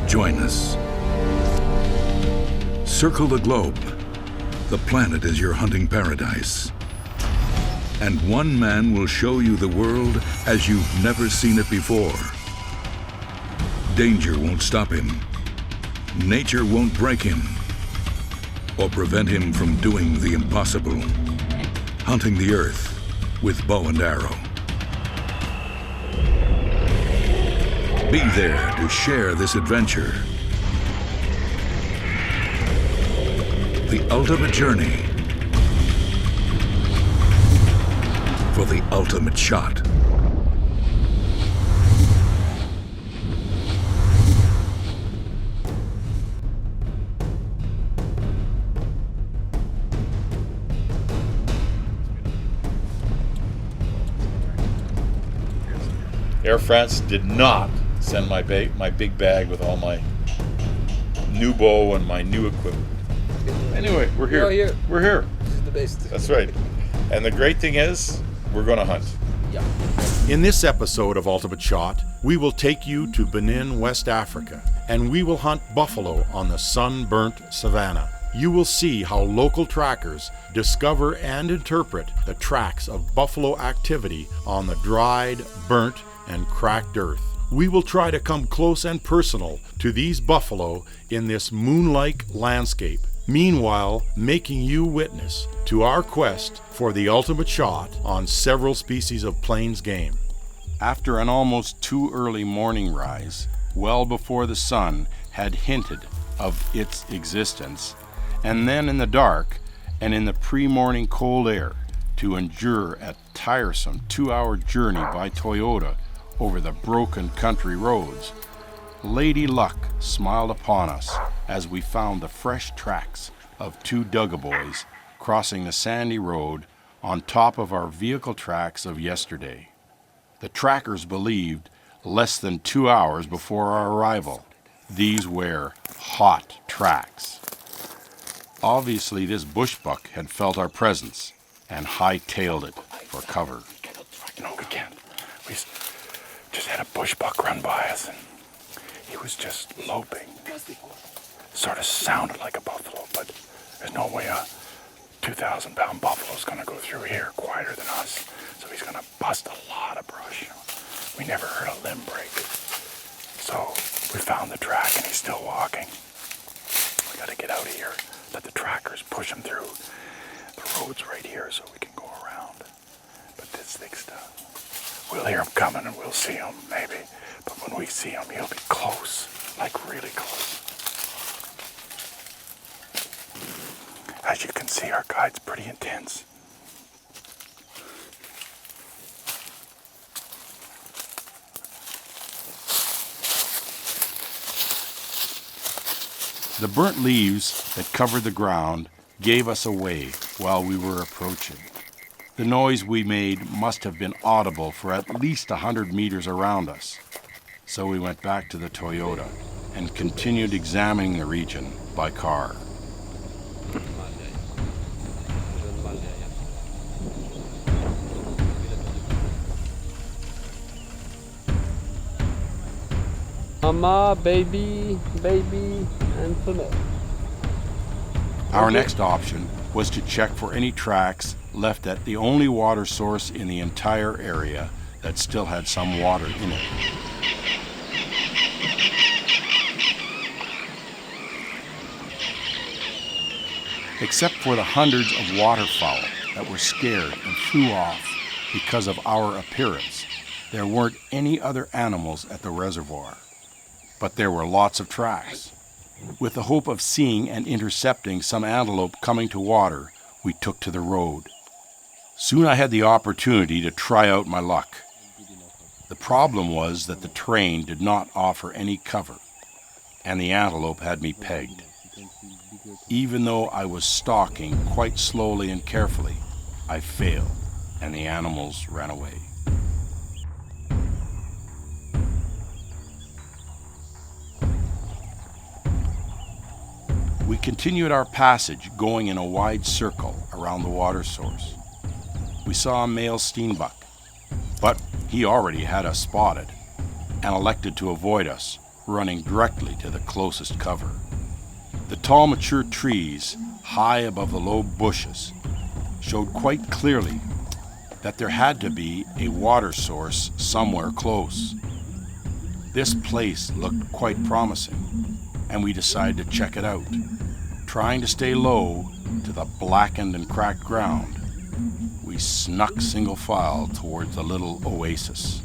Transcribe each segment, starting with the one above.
Join us. Circle the globe. The planet is your hunting paradise. And one man will show you the world as you've never seen it before. Danger won't stop him. Nature won't break him or prevent him from doing the impossible. Hunting the earth with bow and arrow. Be there to share this adventure. The ultimate journey for the ultimate shot. Air France did not send my big bag with all my new bow and my new equipment. Anyway, we're here. We're here. This is the best. That's right. And the great thing is, we're going to hunt. Yeah. In this episode of Ultimate Shot, we will take you to Benin, West Africa, and we will hunt buffalo on the sun-burnt savanna. You will see how local trackers discover and interpret the tracks of buffalo activity on the dried, burnt, and cracked earth. We will try to come close and personal to these buffalo in this moon-like landscape, meanwhile making you witness to our quest for the ultimate shot on several species of plains game. After an almost too early morning rise, well before the sun had hinted of its existence, and then in the dark and in the pre-morning cold air to endure a tiresome 2-hour journey by Toyota over the broken country roads, Lady Luck smiled upon us as we found the fresh tracks of 2 Duggaboys crossing the sandy road on top of our vehicle tracks of yesterday. The trackers believed less than 2 hours before our arrival, these were hot tracks. Obviously, this bushbuck had felt our presence and hightailed it for cover. No, we can't. We just had a bushbuck run by us, and he was just loping. Sort of sounded like a buffalo, but there's no way a 2,000-pound buffalo's going to go through here quieter than us. So he's going to bust a lot of brush. We never heard a limb break. So we found the track, and he's still walking. We got to get out of here. Let the trackers push him through. The road's right here, so we can go around. But this thick stuff. We'll hear him coming and we'll see him, maybe. But when we see him, he'll be close, like really close. As you can see, our guide's pretty intense. The burnt leaves that covered the ground gave us away while we were approaching. The noise we made must have been audible for at least 100 meters around us. So we went back to the Toyota and continued examining the region by car. Mama, baby, and female. Our next option was to check for any tracks left at the only water source in the entire area that still had some water in it. Except for the hundreds of waterfowl that were scared and flew off because of our appearance, there weren't any other animals at the reservoir. But there were lots of tracks. With the hope of seeing and intercepting some antelope coming to water, we took to the road. Soon I had the opportunity to try out my luck. The problem was that the terrain did not offer any cover, and the antelope had me pegged. Even though I was stalking quite slowly and carefully, I failed, and the animals ran away. We continued our passage, going in a wide circle around the water source. We saw a male steenbuck, but he already had us spotted and elected to avoid us running directly to the closest cover. The tall mature trees, high above the low bushes, showed quite clearly that there had to be a water source somewhere close. This place looked quite promising, and we decided to check it out. Trying to stay low to the blackened and cracked ground, we snuck single file towards the little oasis.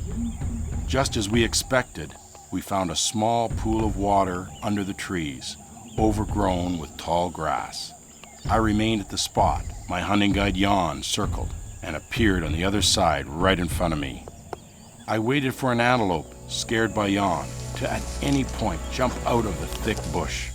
Just as we expected, we found a small pool of water under the trees, overgrown with tall grass. I remained at the spot. My hunting guide Jan circled and appeared on the other side right in front of me. I waited for an antelope, scared by Jan, to at any point jump out of the thick bush.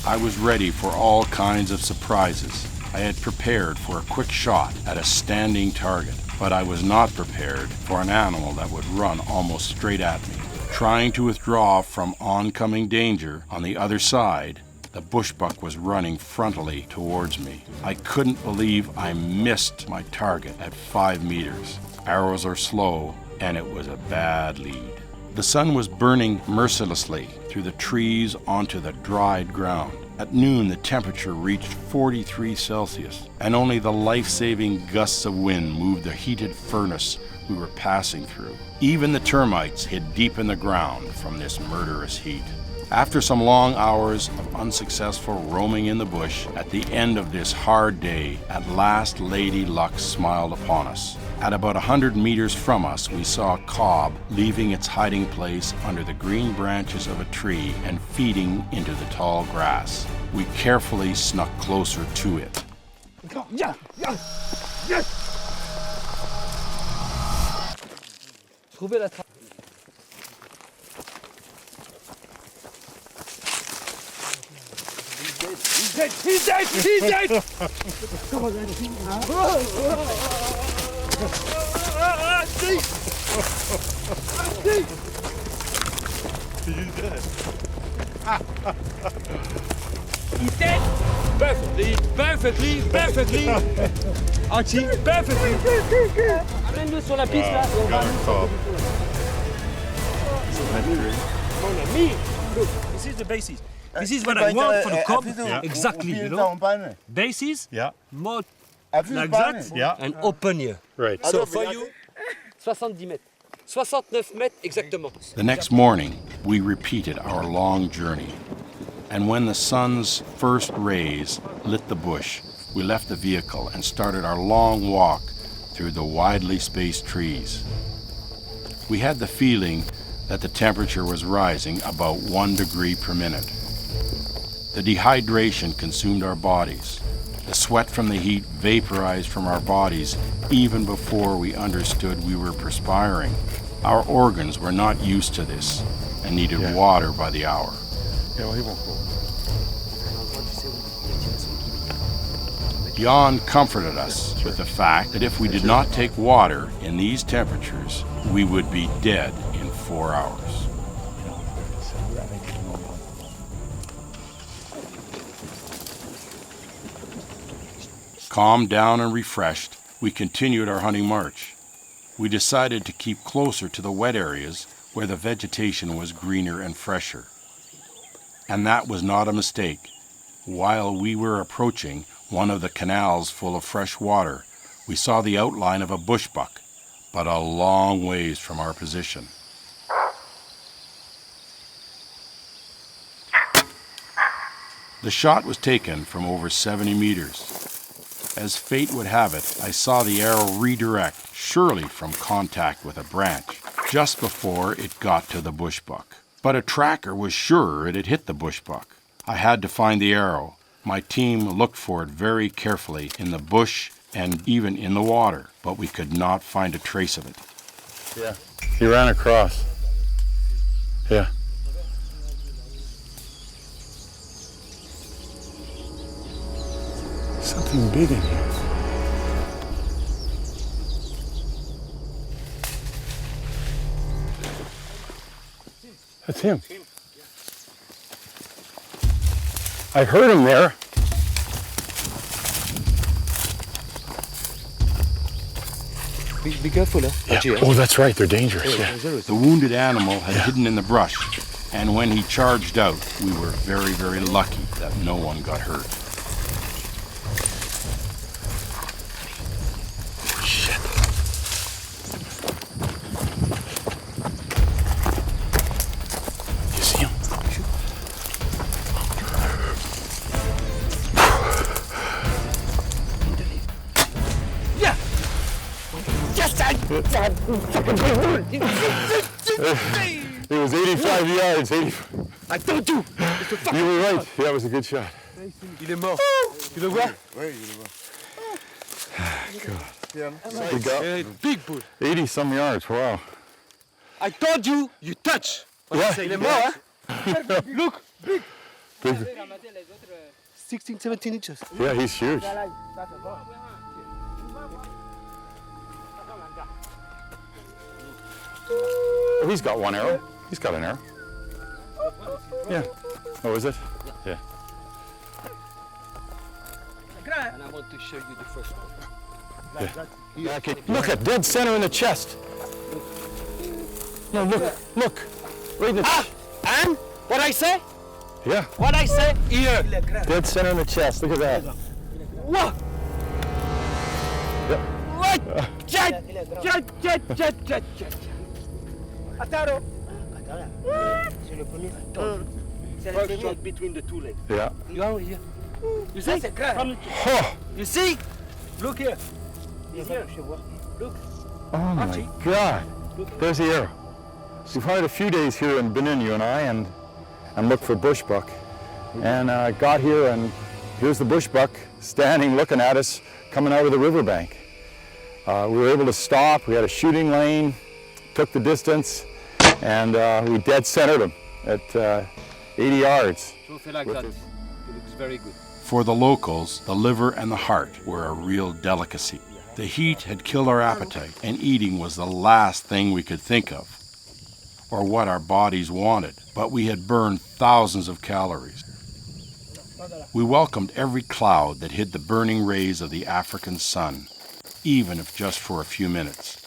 I was ready for all kinds of surprises. I had prepared for a quick shot at a standing target, but I was not prepared for an animal that would run almost straight at me. Trying to withdraw from oncoming danger on the other side, the bushbuck was running frontally towards me. I couldn't believe I missed my target at 5 meters. Arrows are slow, and it was a bad lead. The sun was burning mercilessly through the trees onto the dried ground. At noon, the temperature reached 43 Celsius, and only the life-saving gusts of wind moved the heated furnace we were passing through. Even the termites hid deep in the ground from this murderous heat. After some long hours of unsuccessful roaming in the bush, at the end of this hard day, at last Lady Luck smiled upon us. At about 100 meters from us, we saw a cob leaving its hiding place under the green branches of a tree and feeding into the tall grass. We carefully snuck closer to it. Yeah, yeah, yes. Trouvez la trappe. He's dead! He's dead! Come on, Daddy. He's dead. He's dead! Perfectly! Archie, perfectly! Amène-le sur la piste là et on va... Mon ami! Look, this is the basis. This is what I want for the cob. Exactly, you know. Basis, more like that, and open here. Right. So for you, 70 mètres. 69 mètres exactement. The next morning, we repeated our long journey. And when the sun's first rays lit the bush, we left the vehicle and started our long walk through the widely spaced trees. We had the feeling that the temperature was rising about 1 degree per minute. The dehydration consumed our bodies. The sweat from the heat vaporized from our bodies even before we understood we were perspiring. Our organs were not used to this and needed water by the hour. Yeah, well, he won't go. Jan comforted us with the fact that if we did not take water in these temperatures, we would be dead in 4 hours. Calmed down and refreshed, we continued our hunting march. We decided to keep closer to the wet areas where the vegetation was greener and fresher. And that was not a mistake. While we were approaching one of the canals full of fresh water, we saw the outline of a bushbuck, but a long ways from our position. The shot was taken from over 70 meters. As fate would have it, I saw the arrow redirect, surely from contact with a branch, just before it got to the bushbuck. But a tracker was sure it had hit the bushbuck. I had to find the arrow. My team looked for it very carefully in the bush and even in the water, but we could not find a trace of it. Yeah, he ran across. Yeah. Something big in here. That's him. I heard him there. Be careful, huh? Yeah. Oh, that's right. They're dangerous. Yeah. The wounded animal had hidden in the brush, and when he charged out, we were very, very lucky that no one got hurt. Shit. You see him? Yeah! Yes, I... It was 85 yards. 80... I told you! You were right. Yeah, it was a good shot. Il est mort. Tu le vois? Oui, je le vois. Big bull. 80 some yards. Wow. I told you, you touch. Yeah. Il est mort, hein? Look, big. Big. 16, 17 inches. Yeah, he's huge. Oh, he's got one arrow. He's got an arrow. Yeah. Oh, is it? Yeah. And I want to show you the first one. Yeah. Okay. Look at dead center in the chest. No, look, look. Right in the And what I say? Yeah. What I say? Here. Dead center in the chest. Look at that. What? Yep. What? Jet. Ataro. First shot between the two legs. Yeah. You see? Oh, You see? Look here. Here. Look. oh my God. There's the arrow. We've had a few days here in Benin, you and I, and looked for bushbuck. And got here, and here's the bushbuck standing, looking at us, coming out of the riverbank. We were able to stop. We had a shooting lane, took the distance, and we dead centered him at 80 yards. Something like that. It looks very good. For the locals, the liver and the heart were a real delicacy. The heat had killed our appetite, and eating was the last thing we could think of, or what our bodies wanted, but we had burned thousands of calories. We welcomed every cloud that hid the burning rays of the African sun, even if just for a few minutes.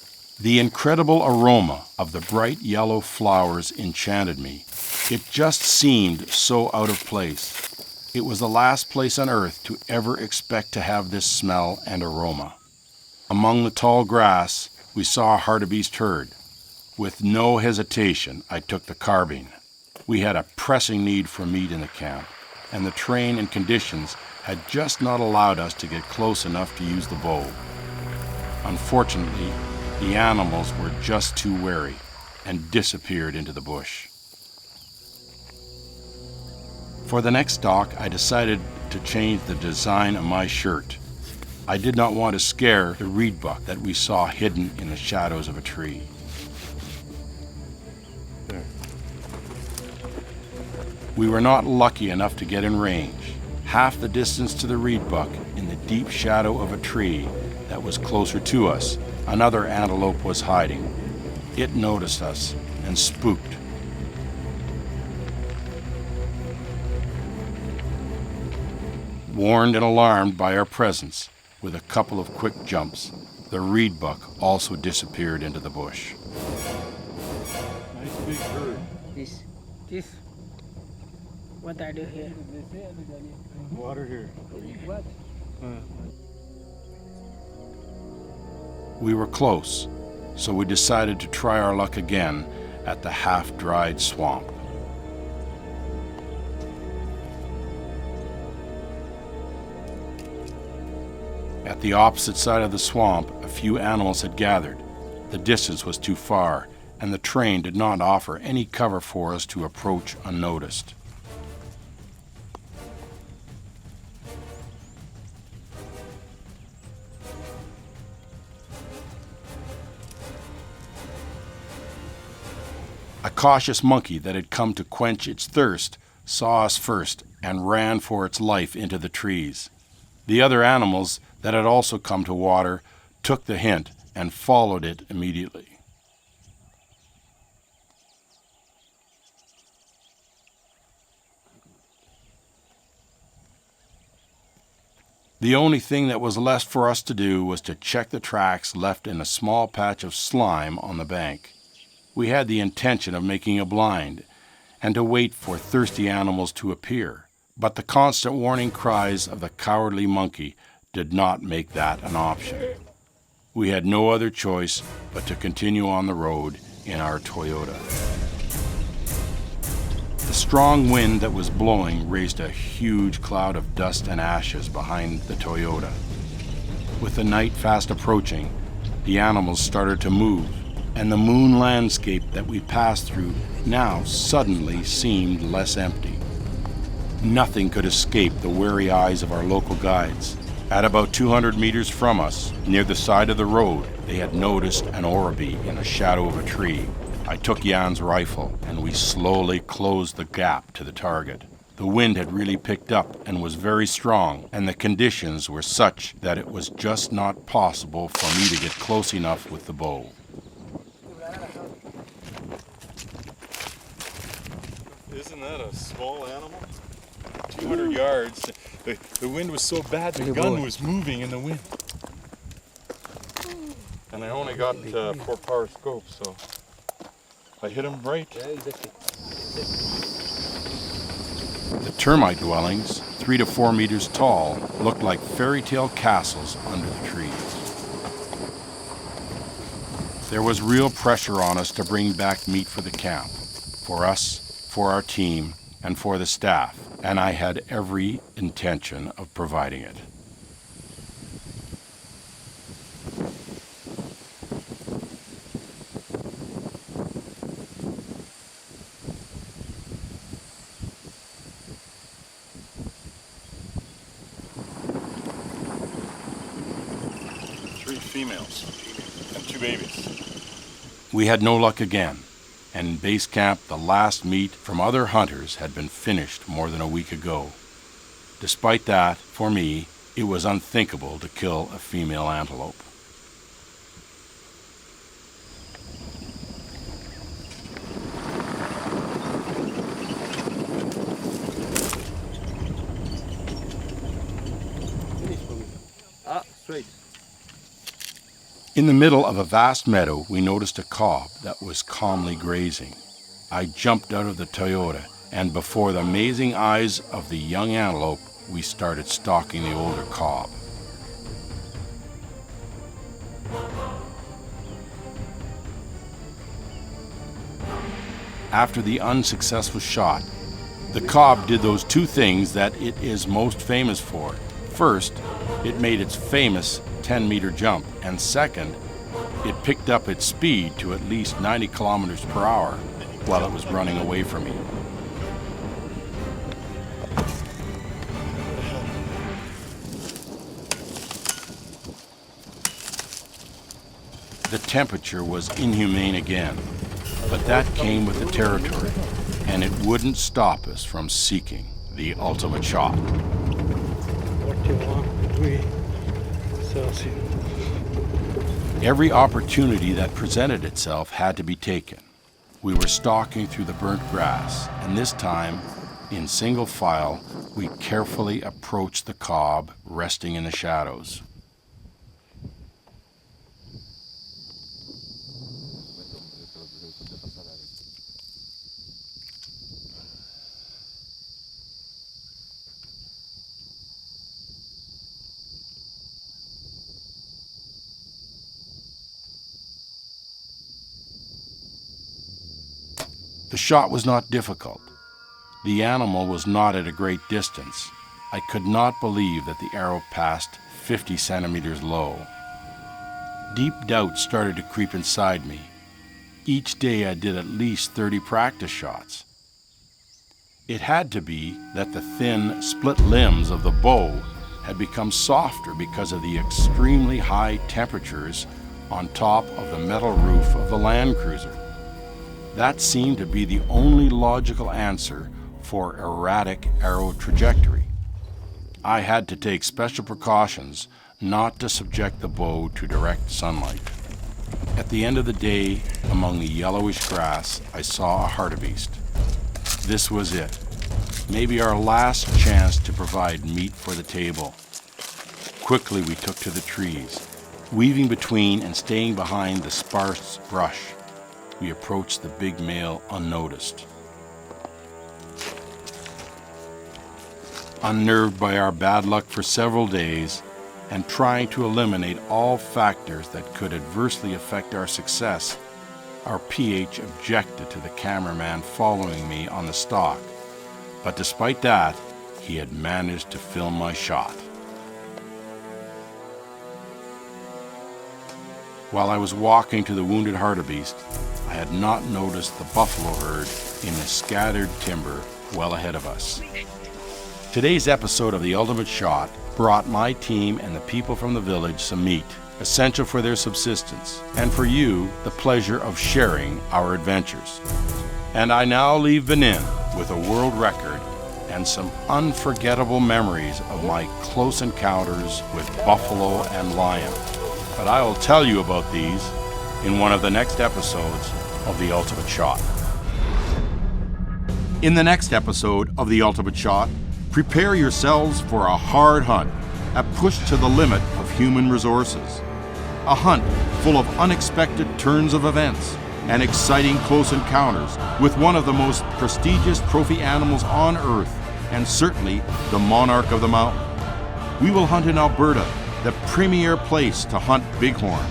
The incredible aroma of the bright yellow flowers enchanted me. It just seemed so out of place. It was the last place on earth to ever expect to have this smell and aroma. Among the tall grass, we saw a hartebeest herd. With no hesitation, I took the carbine. We had a pressing need for meat in the camp, and the terrain and conditions had just not allowed us to get close enough to use the bow. Unfortunately, the animals were just too wary and disappeared into the bush. For the next stalk, I decided to change the design of my shirt. I did not want to scare the reedbuck that we saw hidden in the shadows of a tree. We were not lucky enough to get in range. Half the distance to the reedbuck, in the deep shadow of a tree that was closer to us, another antelope was hiding. It noticed us and spooked. Warned and alarmed by our presence, with a couple of quick jumps, the reedbuck also disappeared into the bush. Nice big herd. This. What I do here? Water here. What? We were close, so we decided to try our luck again at the half-dried swamp. At the opposite side of the swamp, a few animals had gathered. The distance was too far, and the train did not offer any cover for us to approach unnoticed. A cautious monkey that had come to quench its thirst saw us first and ran for its life into the trees. The other animals that had also come to water took the hint and followed it immediately. The only thing that was left for us to do was to check the tracks left in a small patch of slime on the bank. We had the intention of making a blind and to wait for thirsty animals to appear, but the constant warning cries of the cowardly monkey did not make that an option. We had no other choice but to continue on the road in our Toyota. The strong wind that was blowing raised a huge cloud of dust and ashes behind the Toyota. With the night fast approaching, the animals started to move, and the moon landscape that we passed through now suddenly seemed less empty. Nothing could escape the wary eyes of our local guides. At about 200 meters from us, near the side of the road, they had noticed an oribi in the shadow of a tree. I took Jan's rifle, and we slowly closed the gap to the target. The wind had really picked up and was very strong, and the conditions were such that it was just not possible for me to get close enough with the bow. Isn't that a small animal? 200 yards. The wind was so bad, the gun was moving in the wind. And I only got 4 power scope, so I hit him right. The termite dwellings, 3 to 4 meters tall, looked like fairy tale castles under the trees. There was real pressure on us to bring back meat for the camp, for us, for our team, and for the staff, and I had every intention of providing it. Females and 2 babies. We had no luck again, and in base camp the last meat from other hunters had been finished more than a week ago. Despite that, for me, it was unthinkable to kill a female antelope. Straight. In the middle of a vast meadow, we noticed a cob that was calmly grazing. I jumped out of the Toyota, and before the amazing eyes of the young antelope, we started stalking the older cob. After the unsuccessful shot, the cob did those 2 things that it is most famous for. First, it made its famous 10-meter jump, and second, it picked up its speed to at least 90 kilometers per hour while it was running away from me. The temperature was inhumane again, but that came with the territory, and it wouldn't stop us from seeking the ultimate shot. 41 degrees Celsius. Every opportunity that presented itself had to be taken. We were stalking through the burnt grass, and this time, in single file, we carefully approached the cob resting in the shadows. The shot was not difficult. The animal was not at a great distance. I could not believe that the arrow passed 50 centimeters low. Deep doubt started to creep inside me. Each day I did at least 30 practice shots. It had to be that the thin, split limbs of the bow had become softer because of the extremely high temperatures on top of the metal roof of the Land Cruiser. That seemed to be the only logical answer for erratic arrow trajectory. I had to take special precautions not to subject the bow to direct sunlight. At the end of the day, among the yellowish grass, I saw a hartebeest. This was it. Maybe our last chance to provide meat for the table. Quickly we took to the trees, weaving between and staying behind the sparse brush. We approached the big male unnoticed. Unnerved by our bad luck for several days, and trying to eliminate all factors that could adversely affect our success, our PH objected to the cameraman following me on the stalk. But despite that, he had managed to film my shot. While I was walking to the wounded hartebeest, I had not noticed the buffalo herd in the scattered timber well ahead of us. Today's episode of The Ultimate Shot brought my team and the people from the village some meat, essential for their subsistence, and for you, the pleasure of sharing our adventures. And I now leave Benin with a world record and some unforgettable memories of my close encounters with buffalo and lion. But I will tell you about these in one of the next episodes of The Ultimate Shot. In the next episode of The Ultimate Shot, prepare yourselves for a hard hunt, a push to the limit of human resources. A hunt full of unexpected turns of events and exciting close encounters with one of the most prestigious trophy animals on Earth, and certainly the monarch of the mountain. We will hunt in Alberta, the premier place to hunt bighorn.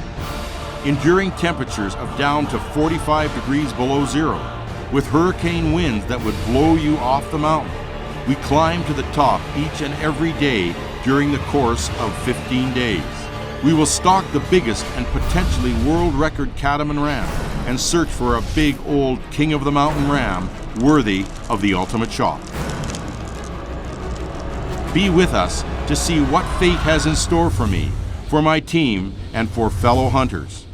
Enduring temperatures of down to 45 degrees below zero, with hurricane winds that would blow you off the mountain. We climb to the top each and every day during the course of 15 days. We will stalk the biggest and potentially world record Cattleman ram and search for a big old king of the mountain ram worthy of the ultimate shot. Be with us to see what fate has in store for me, for my team, and for fellow hunters.